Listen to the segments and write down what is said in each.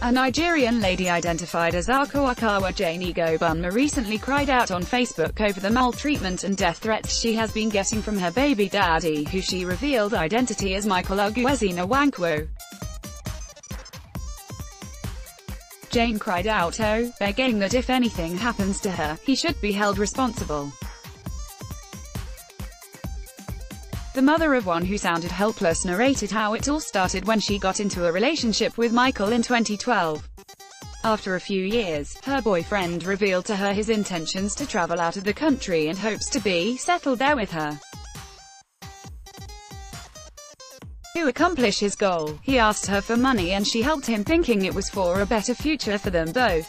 A Nigerian lady identified as Akawakawa Jane Igobunma recently cried out on Facebook over the maltreatment and death threats she has been getting from her baby daddy, who she revealed identity as Michael Ugwuezina Nwankwo. Jane cried out, begging that if anything happens to her, he should be held responsible. The mother of one who sounded helpless narrated how it all started when she got into a relationship with Michael in 2012. After a few years, her boyfriend revealed to her his intentions to travel out of the country and hopes to be settled there with her. To accomplish his goal, he asked her for money and she helped him, thinking it was for a better future for them both.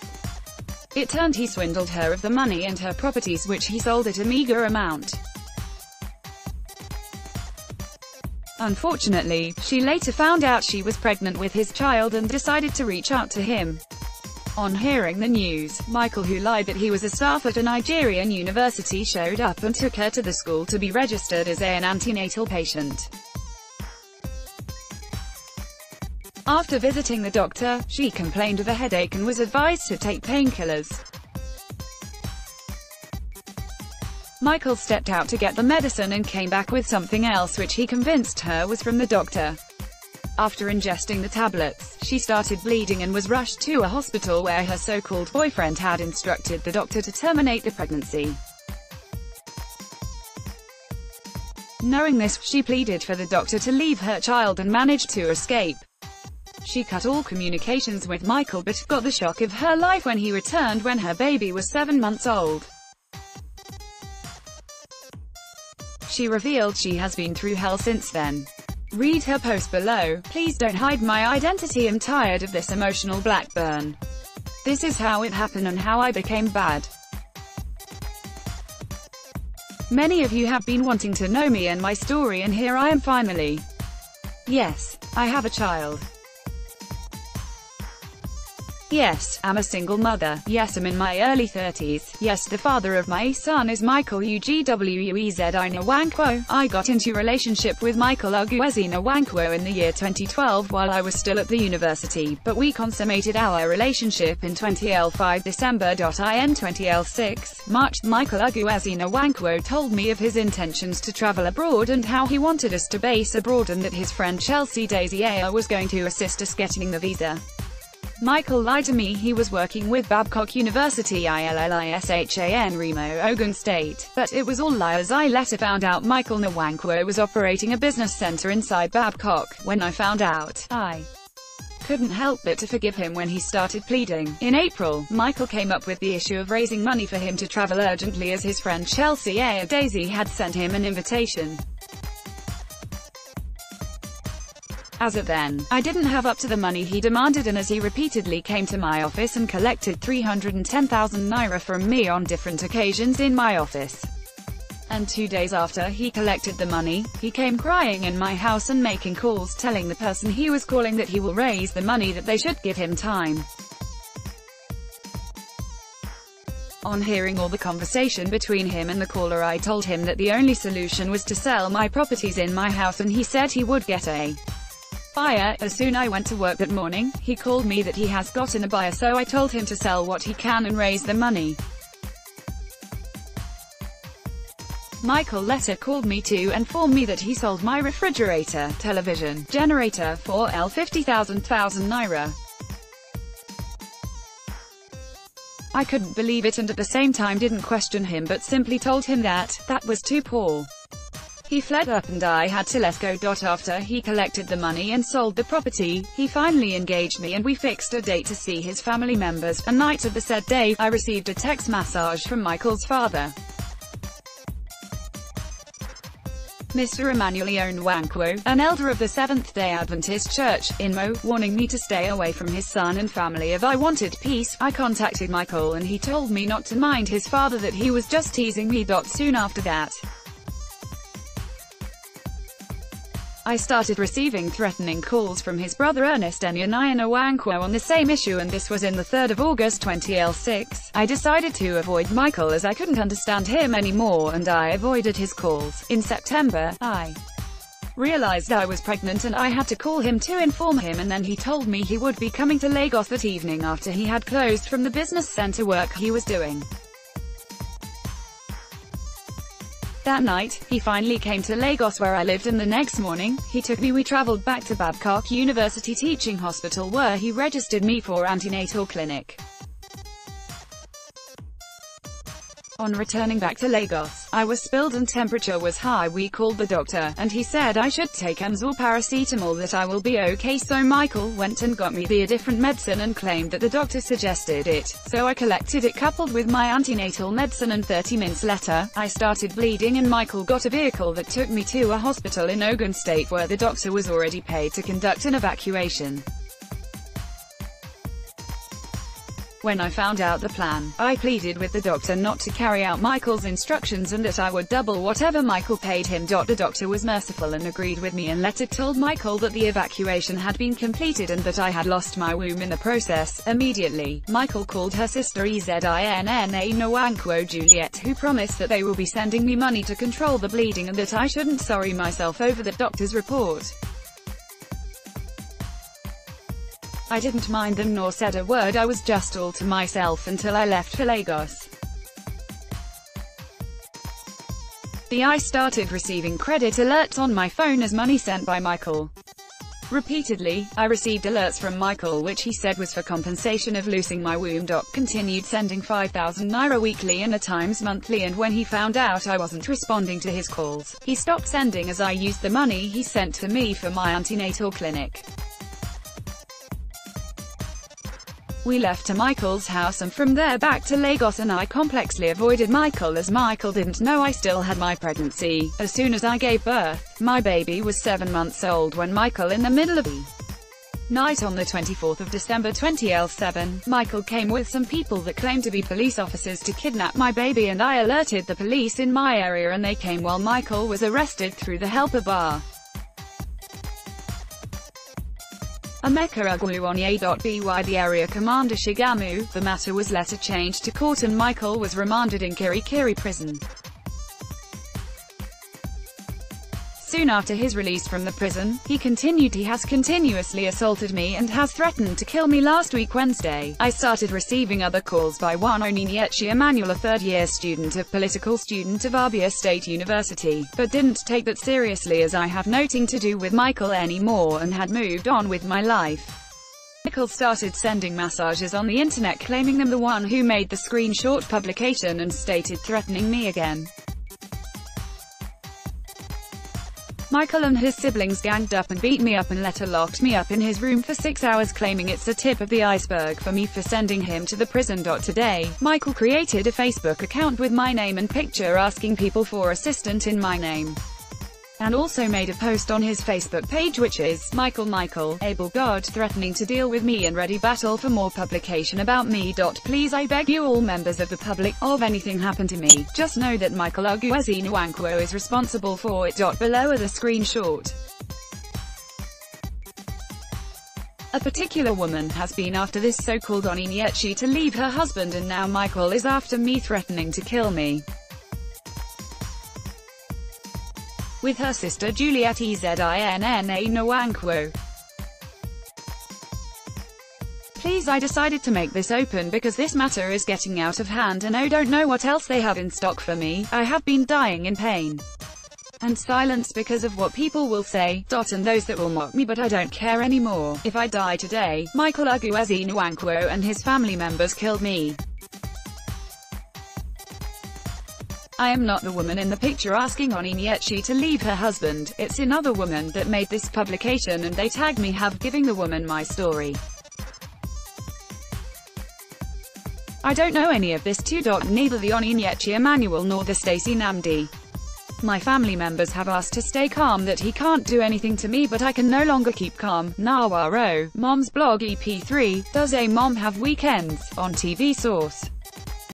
It turned he swindled her of the money and her properties, which he sold at a meager amount. Unfortunately, she later found out she was pregnant with his child and decided to reach out to him. On hearing the news, Michael, who lied that he was a staff at a Nigerian university, showed up and took her to the school to be registered as an antenatal patient. After visiting the doctor, she complained of a headache and was advised to take painkillers. Michael stepped out to get the medicine and came back with something else, which he convinced her was from the doctor. After ingesting the tablets, she started bleeding and was rushed to a hospital where her so-called boyfriend had instructed the doctor to terminate the pregnancy. Knowing this, she pleaded for the doctor to leave her child and managed to escape. She cut all communications with Michael but got the shock of her life when he returned when her baby was 7 months old. She revealed she has been through hell since then. Read her post below. Please don't hide my identity. I'm tired of this emotional blackburn. This is how it happened and how I became bad. Many of you have been wanting to know me and my story, and here I am finally. Yes, I have a child. Yes, I'm a single mother. Yes, I'm in my early 30s. Yes, the father of my son is Michael Ugwuezina Nwankwo. I got into a relationship with Michael Ugwuezina Nwankwo in the year 2012 while I was still at the university, but we consummated our relationship in 20L5 December. In 20L6 March, Michael Ugwuezina Nwankwo told me of his intentions to travel abroad and how he wanted us to base abroad and that his friend Chelsea Daisy Ayer was going to assist us getting the visa. Michael lied to me. He was working with Babcock University ILLISHAN Remo, Ogun State, but it was all lies. I later found out Michael Nwankwo was operating a business center inside Babcock. When I found out, I couldn't help but to forgive him when he started pleading. In April, Michael came up with the issue of raising money for him to travel urgently as his friend Chelsea Ayer Daisy had sent him an invitation. As of then, I didn't have up to the money he demanded, and as he repeatedly came to my office and collected 310,000 naira from me on different occasions in my office. And 2 days after he collected the money, he came crying in my house and making calls telling the person he was calling that he will raise the money, that they should give him time. On hearing all the conversation between him and the caller, I told him that the only solution was to sell my properties in my house, and he said he would get a buyer. As soon as I went to work that morning, he called me that he has gotten a buyer, so I told him to sell what he can and raise the money. Michael later called me to inform me that he sold my refrigerator, television, generator for 50,000 naira. I couldn't believe it and at the same time didn't question him, but simply told him that was too poor. He fled up and I had to let go. After he collected the money and sold the property, he finally engaged me and we fixed a date to see his family members. A night of the said day, I received a text message from Michael's father, Mr. Emmanuel Nwankwo, an elder of the Seventh-day Adventist Church, Inmo, warning me to stay away from his son and family if I wanted peace. I contacted Michael and he told me not to mind his father, that he was just teasing me. Soon after that, I started receiving threatening calls from his brother Ernest Nwankwo on the same issue, and this was in the 3rd of August 20L6. I decided to avoid Michael as I couldn't understand him anymore, and I avoided his calls. In September, I realized I was pregnant and I had to call him to inform him, and then he told me he would be coming to Lagos that evening after he had closed from the business center work he was doing. That night, he finally came to Lagos where I lived, and the next morning, we traveled back to Babcock University Teaching Hospital where he registered me for antenatal clinic. On returning back to Lagos, I was spilled and temperature was high. We called the doctor, and he said I should take EMS or paracetamol, that I will be okay. So Michael went and got me a different medicine and claimed that the doctor suggested it, so I collected it coupled with my antenatal medicine, and 30 minutes later, I started bleeding and Michael got a vehicle that took me to a hospital in Ogun State where the doctor was already paid to conduct an evacuation. When I found out the plan, I pleaded with the doctor not to carry out Michael's instructions and that I would double whatever Michael paid him. The doctor was merciful and agreed with me, and later told Michael that the evacuation had been completed and that I had lost my womb in the process. Immediately, Michael called her sister Ezinna Nwankwo Juliet, who promised that they will be sending me money to control the bleeding and that I shouldn't sorry myself over the doctor's report. I didn't mind them nor said a word. I was just all to myself until I left for Lagos. I started receiving credit alerts on my phone as money sent by Michael. Repeatedly, I received alerts from Michael which he said was for compensation of losing my womb. Continued sending 5,000 naira weekly and at times monthly, and when he found out I wasn't responding to his calls, he stopped sending as I used the money he sent to me for my antenatal clinic. We left to Michael's house and from there back to Lagos, and I complexly avoided Michael as Michael didn't know I still had my pregnancy. As soon as I gave birth, my baby was 7 months old when Michael, in the middle of the night on the 24th of December 2007, Michael came with some people that claimed to be police officers to kidnap my baby, and I alerted the police in my area and they came while Michael was arrested through the helper bar. Emeka Aguluonye.by the area commander Shigamu. The matter was later changed to court and Michael was remanded in Kirikiri prison. Soon after his release from the prison, he has continuously assaulted me and has threatened to kill me. Last week Wednesday, I started receiving other calls by one Onyinyechi Emmanuel, a third-year political student of Abia State University, but didn't take that seriously as I have nothing to do with Michael anymore and had moved on with my life. Michael started sending messages on the internet claiming I'm the one who made the screenshot publication and stated threatening me again. Michael and his siblings ganged up and beat me up and later locked me up in his room for 6 hours, claiming it's the tip of the iceberg for me for sending him to the prison. Today, Michael created a Facebook account with my name and picture asking people for assistance in my name, and also made a post on his Facebook page which is, Michael, able God, threatening to deal with me and ready battle for more publication about me. Please, I beg you all members of the public, of anything happen to me, just know that Michael Ogwuezi Nwankwo is responsible for it. Below are the screenshot. A particular woman has been after this so-called Onyinyechi to leave her husband, and now Michael is after me, threatening to kill me. With her sister Juliet Ezinna Nwankwo. Please, I decided to make this open because this matter is getting out of hand and I don't know what else they have in stock for me. I have been dying in pain and silence because of what people will say, and those that will mock me, but I don't care anymore. If I die today, Michael Ogwuezi Nwankwo and his family members killed me. I am not the woman in the picture asking Onyinyechi to leave her husband. It's another woman that made this publication and they tagged me giving the woman my story. I don't know any of this too. Neither the Onyinyechi Emmanuel nor the Stacey Namdi. My family members have asked to stay calm, that he can't do anything to me, but I can no longer keep calm. Nawaro, Mom's blog EP3, does a mom have weekends? On TV Source.